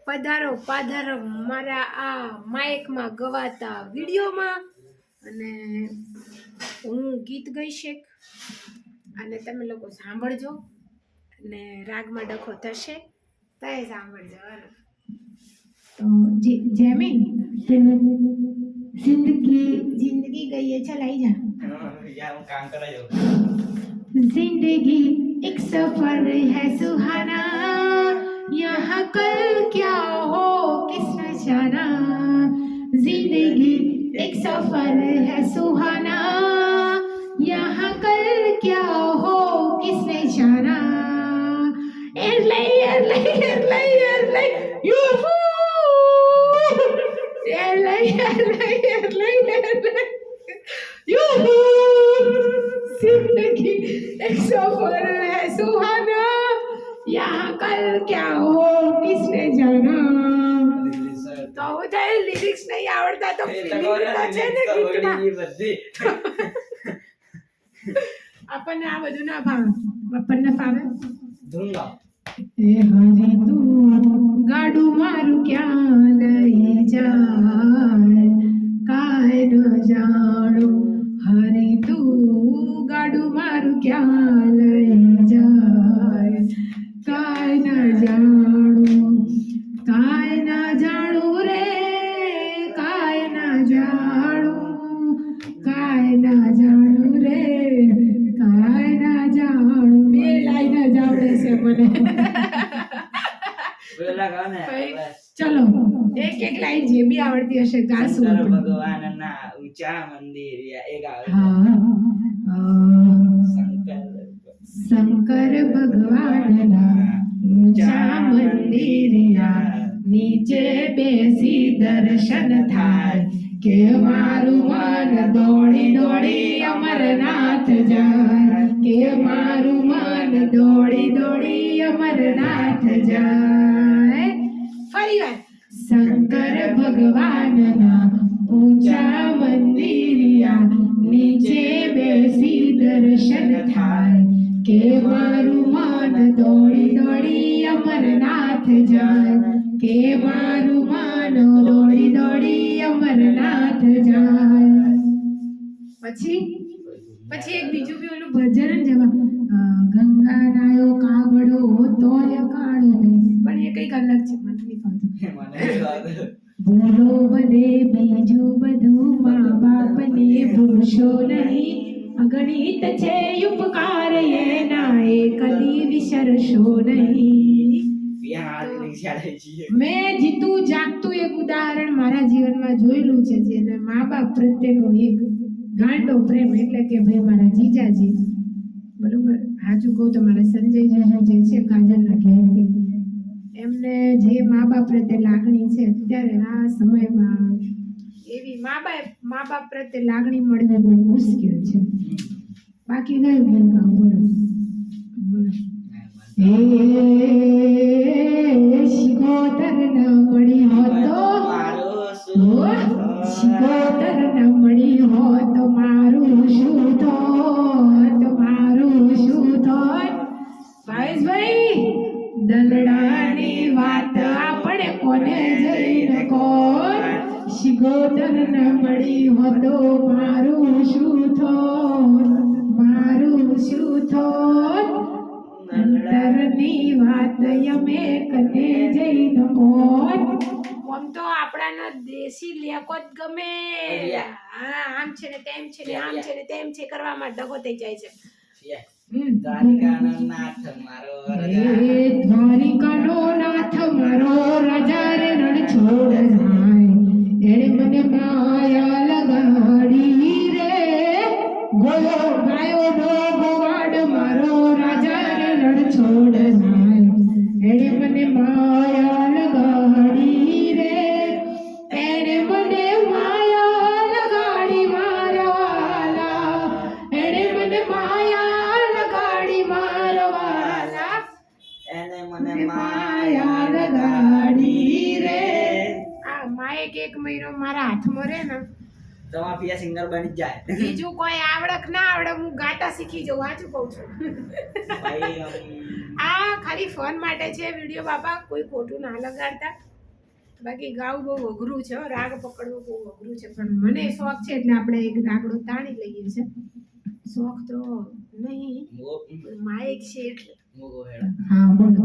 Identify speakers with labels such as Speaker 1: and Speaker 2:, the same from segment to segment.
Speaker 1: પધારો પાધારો મારા આ માઇકમાં ગવાતા વિડીયોમાં. અને હું ગીત ગઈશ એક અને તમે લોકો સાંભળજો અને રાગમાં ડખો થશે તો સાંભળજો. તો જેમીન जिंदगी गई है, चल आई जा।
Speaker 2: यार वो काम करा जो।
Speaker 1: जिंदगी एक सफर है सुहाना, यहाँ कल क्या हो किसने जाना। जिंदगी एक सफर है सुहाना, यहाँ कल क्या हो किसने जाना। एयरलाइन एयरलाइन एयरलाइन एयरलाइन यूहू, एयरलाइन एयरलाइन एयरलाइन एयरलाइन यूहू। जिंदगी एक सफर है सुहाना, यहाँ कल क्या हो किसने जाना। तो उधर लिरिक्स नहीं आवड़ता तो अपन आ બધું ના ભાવે, આપણને ફાવે
Speaker 2: ધૂન ગાઓ.
Speaker 1: એ હરી તું ગાડું મારું ક્યાં લઈ જાય કાય ન જાણું. હરી તું ગાડું મારું ક્યાં લઈ જાય કાય ન જાણું. કાય ના જાણું રે કાય ના જાણું, કાય ના જાણું રે કાય ના જાણું. બે લાઈન જ આવડે છે મને.
Speaker 2: પેલા ગાઓ ને.
Speaker 1: ચલો એક એક લાઈન જે બી આવડતી હશે ગાશું.
Speaker 2: શંકર ભગવાનના ઊંચા મંદિર એ ગાઓ.
Speaker 1: હા
Speaker 2: શંકર
Speaker 1: શંકર ભગવાનના ઊંચા મંદિરિયા નીચે બેસી દર્શન થાય કે મારું મન દોડી દોડી અમરનાથ જાય કે મારું મન દોડી દોડી અમરનાથ જાય. ફરી વાર શંકર ભગવાનના ઊંચા મંદિરિયા નીચે બેસી દર્શન થાય કે મારું મન દોડી દોડી અમરનાથ જાય કે મારું મન દોડી દોડી અમરનાથ જાય. પછી એક બીજું બી ઓલું ભજન જવા ગંગા નાયો કાગડો તોય કાળો નહીં, પણ એ કઈક અલગ છે, મને નહીં ફાવતું. બોલો બધે બીજું બધું મા બાપને ભૂલશો નહીં, અગણિત છે ઉપકાર એના એ કદી વિસરશો નહીં. મેં જીતું જાગતું એક ઉદાહરણ મારા જીવનમાં જોયેલું છે, જેને મા બાપ પ્રત્યેનો એક ગાંડો પ્રેમ, એટલે કે ભાઈ મારા જીજાજી, બરોબર, હાજુ કહું તો મારા સંજયજી જે છે કાજલના ઘેરથી, એમને જે મા બાપ પ્રત્યે લાગણી છે અત્યારે આ સમયમાં એવી મા બાપ પ્રત્યે લાગણી મળવી બહુ મુશ્કેલ છે. બાકી કયું ગીત ગાઉં? બોલો બોલો. શિકોતર ન મળી હોત તો શિકોતર ન મળી હોત તો મારું શું થોત, મારું શું થોત. ભાઈ દલડાની વાત આપણે કોને જઈને કોણ. શિકોતર ન મળી હોત તો મારું શું થોત, મારું શું થોત. અંતરની વાત અમે કને જઈને કોણ. આમ તો આપણાના દેશી લેકો જ ગમે. આમ છે ને તેમ છે ને આમ છે ને તેમ છે કરવામાં ડગો થઈ જાય છે.
Speaker 2: દ્વારિકાનો નાથ મારો
Speaker 1: રાજા રે રણ છોડ જાય, એણે મને માયા લગાડી રે. ગાયો નો ગોવાડ મારો રાજા રે રણ છોડ જાય, એણે મને માયા લગાડી રે. એણે મને માયા લગાડી મારા વાલા, એણે મને માયા લગાડી મારા વાલા,
Speaker 2: એને મને
Speaker 1: માયા લગાડી રે. આ માયક એક મહિનો મારા હાથમાં રે ને
Speaker 2: તો માફિયા સિંગર બની જાય.
Speaker 1: બીજું કોઈ આવડક ના આવડે હું ગાતા શીખી જાઉં, સાચું કહું છું. આ ખાલી ફન માટે છે વિડીયો બાપા, કોઈ ખોટું ના લગાડતા. બાકી ગાવું બહુ અઘરું છે હો, રાગ પકડવો બહુ અઘરું છે, પણ મને શોખ છે એટલે આપણે એક રાગડો તાણી લઈએ છે. શોખ તો નહીં, પણ માયક છે એટલે.
Speaker 2: મોગો હેડા.
Speaker 1: હા બોલો.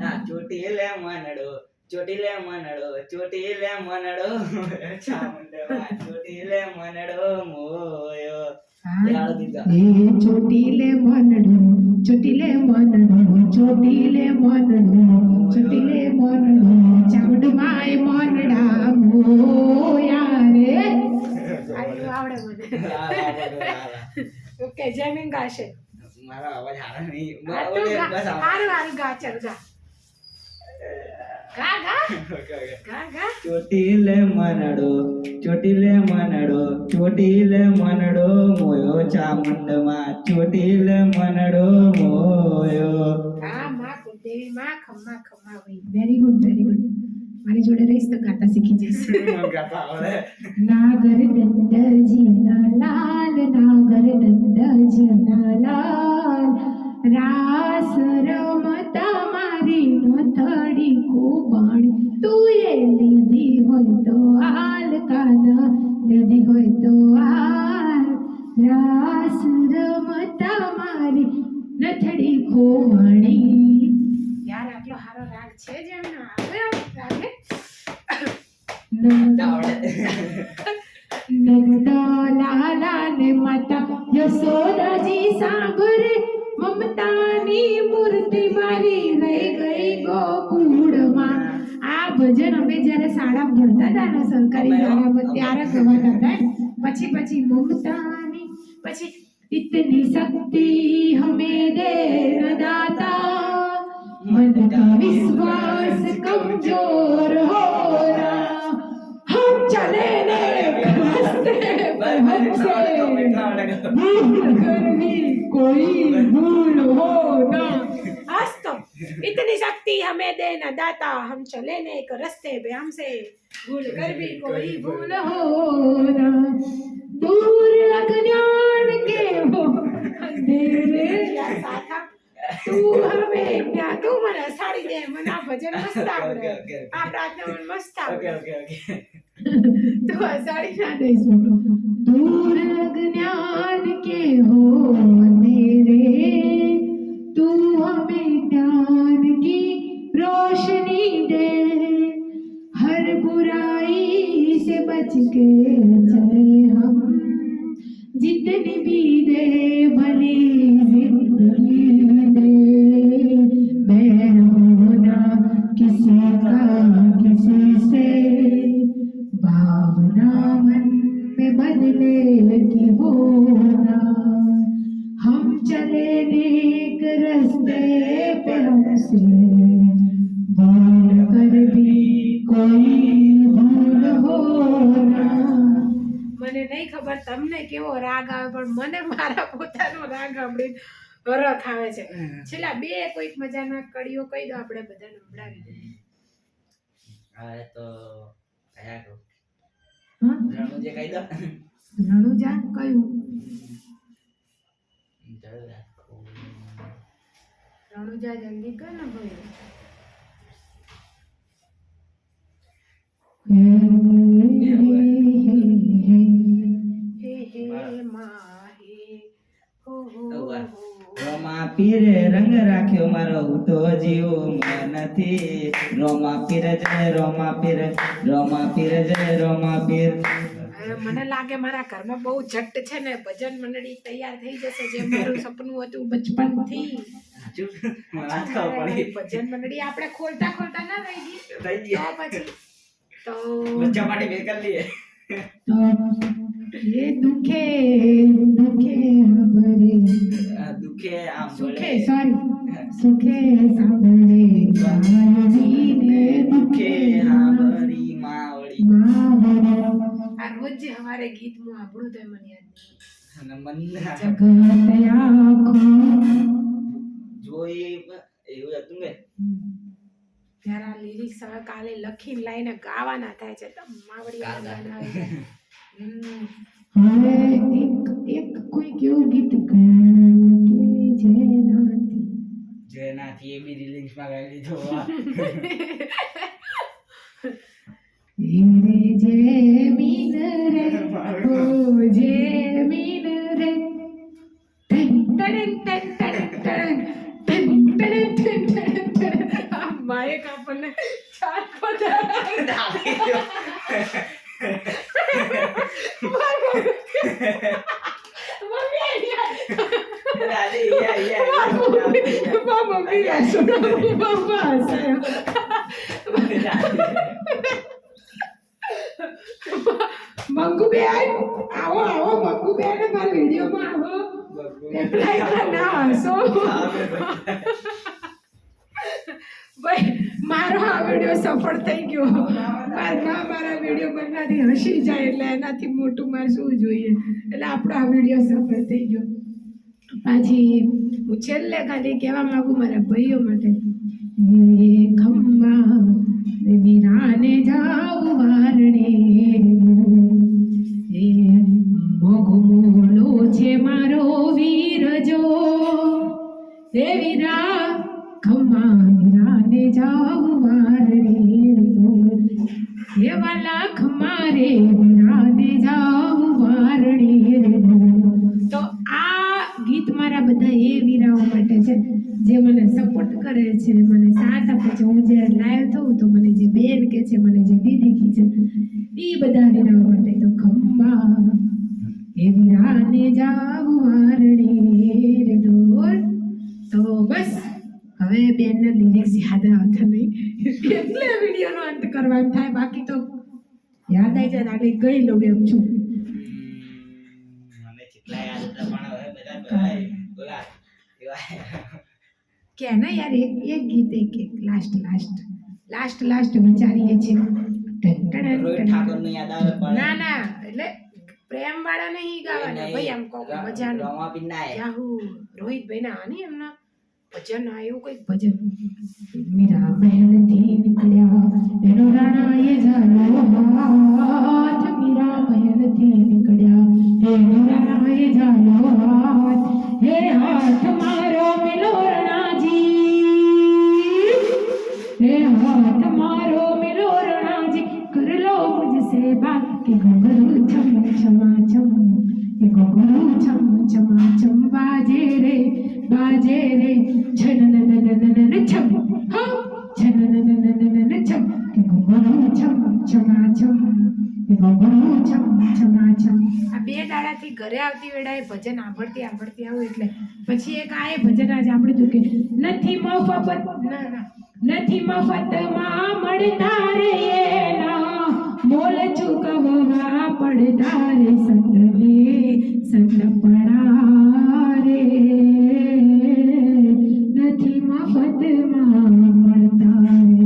Speaker 2: હા, ચોટીલે મનડો, ચોટીલે મનડો, ચોટીલે મનડો, ચામુંડમાં ચોટીલે મનડો મોયો. યાર ગીત ગા.
Speaker 1: એ ચોટીલે મનડો, ચોટીલે મનડો, ચોટીલે મનડો, ચોટીલે મનડો, ચામુંડમાય મનડા મોયા રે. આયુ આવડે મને. ઓકે, જમીન ગાશે.
Speaker 2: મારો અવાજ હારો નહીં.
Speaker 1: આ તું ગા. હારું હારું ગા, ચાલ ગા. ગા ગા ગા ગા.
Speaker 2: ચોટીલે મનડો, ચોટીલે મનડો, ચોટીલે મનડો મોયો ચામુંડમાં ચોટીલે મનડો મોયો.
Speaker 1: હા માં કુળદેવી માં ખમ્મા ખમ્મા વઈ. Very good very good. મારી જોડે રહીશ તો ગાતા શીખી જઈશ.
Speaker 2: ગાતા આવડે.
Speaker 1: નાગર દંડજીના લાલ, નાગર દંડજીના લાલ, રાસ રમતા મારી નથડી કોબાણી, તુંએ લીધી હોય તો હાલ કાના, લીધી હોય તો હાલ, રાસ રમતા મારી નથડી કોબાણી. યાર આટલો હારો રાગ છે જ એમનો. આવ્યો રાગે નંદો લાલા ને માતા યશોદાજી સાંભળે, મમતાની મૂર્તિ મારી રહી ગઈ ગોકુળમાં. આ ભજન અમે જ્યારે શાળા ભણતા હતા ને, સરકારી શાળામાં, ત્યારે ગવાતા હતા. પછી મમતાની, પછી इतनी शक्ति हमें दे न दाता, मन का विश्वास कमजोर हो रहा, हम चले ने रास्ते पर हमसे भूल कर भी कोई भूल हो ना. आज तो इतनी शक्ति हमें दे न दाता, हम चले ने एक रास्ते पे हमसे भूल कर भी कोई भूल हो ना. दूर अज्ञान के हो अंधेरे या साथा, તું હવે ત્યાં તું મને સાડી દે. મને આ ભજન મસ્ત આવડે, આ પ્રાર્થના મને મસ્ત આવડે. તો આ સાડી ના દઈશું. दूर अज्ञान के हो अंधेरे, तू हमें ज्ञान की रोशनी दे, हर बुराई से बच के चले हम, जितनी भी दे भली जिंदगी दे, बैर होना किसी का किसी से, भावना मन में बदले की होना, हम चले नेक रास्ते पे हमसे भूल कर भी कोई भूल होना. મને નહીં ખબર તમને કેવો રાગ આવે, પણ મને મારા પોતાનો રાગ સાંભળીને હરખ આવે છે. છેલ્લા બે કોઈક મજાના કડીઓ કહી દો, આપણે બધાને સંભળાવી દઈએ.
Speaker 2: હવે તો કયા કહું?
Speaker 1: હા,
Speaker 2: રણુજે કહી દો.
Speaker 1: રણુજા કયું? રણુજા જલ્દી કર ને ભાઈ.
Speaker 2: રોમા પીરે રંગ રાખ્યો મારો તો જીવ નથી, રોમા પીર જય રોમા પીર, રોમા પીર જય રોમા પીર.
Speaker 1: મને લાગે મારા ઘરમાં બહુ જટ છે ને, ભજન મંડળી તૈયાર થઈ જશે, જે મારું સપનું હતું બચપનથી. ભજન મંડળી આપણે ખોલતા ખોલતા ના રહી ગઈ તો પછી તો
Speaker 2: બચ્ચા માટે બે કરી લઈએ.
Speaker 1: ये दुखे दुखे हमरे,
Speaker 2: દુખે આમ
Speaker 1: सुखे सॉरी सुखे सांभळे गायनी ने
Speaker 2: દુખે
Speaker 1: दुखे
Speaker 2: હાંભળી માવળી.
Speaker 1: આ રોજ જે हमारे गीत में આપણું તો મને યાદ
Speaker 2: અને મન
Speaker 1: જગત આખો
Speaker 2: જોઈ એવું હતું ને.
Speaker 1: ત્યારે આ લિરિક્સ હવે કાલે લખીને લાઈને ગાવાના થાય છે. તો માવડી ગાના આવે છે. હવે એક કોઈ કેવું ગીત ગાયું કે જેનાથી
Speaker 2: જેનાથી એ બી રિલિંગ્સ માં ગાઈ લીધો.
Speaker 1: એક આપણને ચાર પધારે
Speaker 2: દાદી જો.
Speaker 1: મમ્મી અહીંયા
Speaker 2: દાદી યા
Speaker 1: મમ્મી રાસોડો બાબા હસાયો મંગુબેન આવો આવો મંગુબેન મારા વિડીયોમાં આવો એકલા ના હસો ભાઈ મારો આ વિડીયો સફળ થઈ ગયો મારા વિડીયો બનાવી હસી જાય એટલે એનાથી મોટું મારે શું જોઈએ એટલે આપણો આ વિડીયો સફળ થઈ ગયો પાછી હું છેલ્લે ખાલી કહેવા માંગુ મારા ભાઈઓ માટે હે ખમ્મા વીરાને જાવ વારણે હે મોગમોલો છે મારો વીર જો હે વીરા ખમ્મા વીરાને જાવ વારણે હે વાલા ખમ્મા રે વીરાને જાવ વારણે તો આ ગીત મારા બધા એ વીરાઓ માટે છે જે મને સપોર્ટ કરે છે મને સાથ આપે છે હું જે લાઈવ થઉં તો મને જે બેન કે છે મને જે દીદી કી છે એ બધા વીરાઓ માટે તો ખમ્મા એ વીરાને જાવ વારણે રે ડોર તો બસ હવે બેનના લિરિક્સ યાદ આવતા નહીં એટલે વિડીયોનો અંત કરવાનો થાય બાકી તો યાદ આવી જાય એટલે ગઈ લઉં એમ છું
Speaker 2: મને જેટલા યાદ હતા પણ હવે બધા બોલા
Speaker 1: કે ના યાર એક ગીત એક લાસ્ટ વિચારીએ છીએ
Speaker 2: રોહિત ઠાકોર નું યાદ આવે પણ
Speaker 1: ના એટલે પ્રેમ વાળા નહીં ગાવાના ભાઈ આમ કોક મજાનું
Speaker 2: રોમાપીર ના આયા.
Speaker 1: યાહુ રોહિતભાઈ ના આની એમના ભજન આવ્યું કઈક ભજન મીરા મહેલથી નીકળ્યા એનો રાણાએ જાનો હાથ મીરા મહેલથી નીકળ્યા એનો રાણાએ જાનો હાથ હે હાથ મારો મિલોરણાજી હે હાથ મારો મિલોરણાજી કર લો મુझसे बात કે ઘુંઘरू છમ છમા છમ કે ઘુંઘरू છમ છમા છમ બાજે રે છનનનનનન છમ હા છનનનનનન છમ કે ઘુંઘरू છમ છમા છમ કે ઘુંઘरू છમ છમા છમ આ બે દાડાથી ઘરે આવતી વેળાએ ભજન આંભળતી આવું એટલે પછી એક આ ભજન આજ આપણે જો કે નથી મફત ના નથી મફતમાં મળતા રે એના મોલ ચૂકવવા પડતા રે સંતપણા રે નથી મફતમાં મળતા રે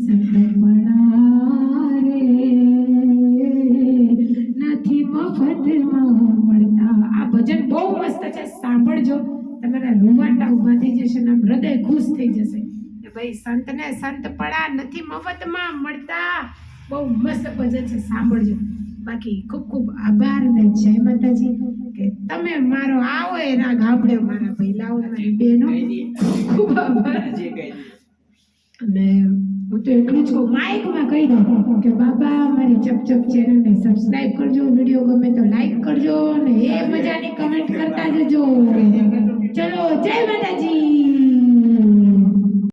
Speaker 1: સંતપણા રે નથી મફતમાં મળતા આ ભજન બહુ મસ્ત છે સાંભળજો તમારા રૂવાટા ઊભા થઈ જશે ને આમ હૃદય ખુશ થઈ જશે કે ભાઈ સંતને સંત પડા નથી મફતમાં મળતા બહુ મસ્ત ભજન છે સાંભળજો બાકી ખૂબ ખૂબ આભાર ને જય માતાજી કે તમે મારો આવો એના ગામડે મારા ભાઈ લાવો મારી બહેનો ખૂબ આભાર
Speaker 2: જે કહી
Speaker 1: અને હું તો એટલું જ કહું માઇકમાં કહી દઉં કે બાબા મારી ચપચપ ચેનલને સબસ્ક્રાઇબ કરજો વિડીયો ગમે તો લાઈક કરજો અને એ મજાની કમેન્ટ કરતા જજો ચલો જય માતાજી